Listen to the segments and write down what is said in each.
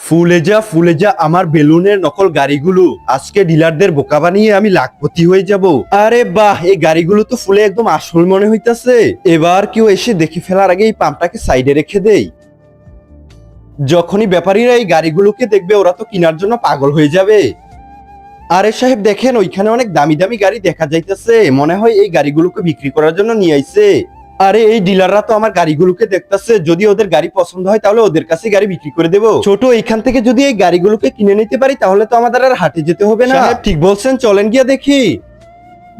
ফুলে যা আমার বেলুনের নকল গাড়িগুলো। আজকে ডিলারদের বোকা বানিয়ে আমি লাখপতি হয়ে যাব। আরে বাহ, এই গাড়িগুলো তো ফুলে একদম আসল মনে হইতাছে। এবার কেউ এসে দেখে ফেলার আগে এই পাম্পটাকে সাইডে রেখে দেই। যখনই ব্যাপারীরা এই গাড়িগুলোকে দেখবে ওরা তো কেনার জন্য পাগল হয়ে যাবে। আরে সাহেব দেখেন, ওইখানে অনেক দামি দামি গাড়ি দেখা যাইতেছে, মনে হয় এই গাড়িগুলোকে বিক্রি করার জন্য নিয়ে আইছে। আরে এই ডিলাররা তো আমার গাড়িগুলোকে দেখতেছে, যদি ওদের গাড়ি পছন্দ হয় তাহলে ওদের কাছে গাড়ি বিক্রি করে দেবো। ছোট, এইখান থেকে যদি এই গাড়িগুলোকে কিনে নিতে পারি তাহলে তো আমাদের আর হাটে যেতে হবে না। সাহেব ঠিক বলছেন, চলেন গিয়া দেখি।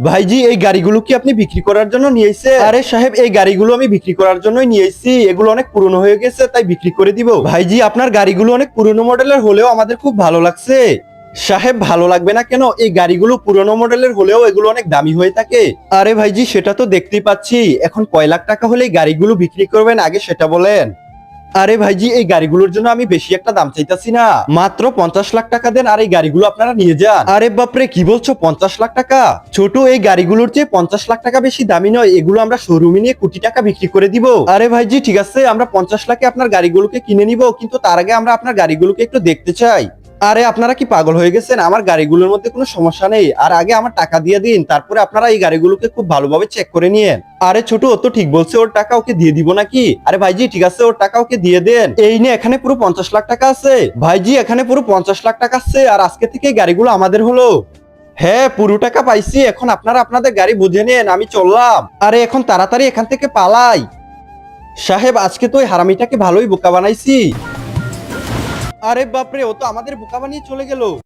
ভাইজি, এই গাড়িগুলো কি আপনি বিক্রি করার জন্য নিয়ে আইছে? আরে সাহেব, এই গাড়িগুলো আমি বিক্রি করার জন্যই নিয়ে আইছি। এগুলো অনেক পুরনো হয়ে গেছে, তাই বিক্রি করে দিব। ভাইজি, আপনার গাড়িগুলো অনেক পুরনো মডেলের হলেও আমাদের খুব ভালো লাগছে। সাহেব, ভালো লাগবে না কেন? এই গাড়িগুলো পুরনো মডেলের হলেও এগুলো অনেক দামি হয়ে থাকে। আরে ভাইজি, সেটা তো দেখতেই পাচ্ছি। এখন কয় লাখ টাকা হলে এই গাড়িগুলো বিক্রি করবেন আগে সেটা বলেন। আরে ভাইজি, এই গাড়িগুলোর জন্য আমি বেশি একটা দাম চাইতাছি না, মাত্র 50 লাখ টাকা দেন আর এই গাড়িগুলো আপনারা নিয়ে যান। আরে বাপরে, কি বলছো 50 লাখ টাকা? ছোট, এই গাড়িগুলোর চেয়ে 50 লাখ টাকা বেশি দামি নয়, এগুলো আমরা শোরুমে নিয়ে কোটি টাকা বিক্রি করে দিব। আরে ভাইজি ঠিক আছে, আমরা 50 লাখে আপনার গাড়িগুলোকে কিনে নিব, কিন্তু তার আগে আমরা আপনার গাড়িগুলোকে একটু দেখতে চাই। আরে আপনারা কি পাগল হয়ে গেছেন? আমার গাড়িগুলোর মধ্যে কোনো সমস্যা নেই, আর আগে আমার টাকা দিয়ে দিন, তারপরে আপনারা এই গাড়িগুলোকে খুব ভালোভাবে চেক করে নিয়েন। আরে ছোট, ও তো ঠিক বলছে, ওর টাকা ওকে দিয়ে দিব নাকি? আরে ভাইজি ঠিক আছে, ওর টাকা ওকে দিয়ে দেন। এই নিয়ে এখানে পুরো 50 লাখ টাকা আছে। ভাইজি, এখানে পুরো 50 লাখ টাকা আছে, আর আজকে থেকে এই গাড়িগুলো আমাদের হলো। হ্যাঁ, পুরো টাকা পাইছি। এখন আপনারা আপনাদের গাড়ি বুঝে নেন, আমি চললাম। আরে এখন তাড়াতাড়ি এখান থেকে পালাই। সাহেব, আজকে তো ওই হারামিটাকে ভালোই বোকা বানাইছি। আরে বাপরে, ও তো আমাদের বোকা বানিয়ে চলে গেল।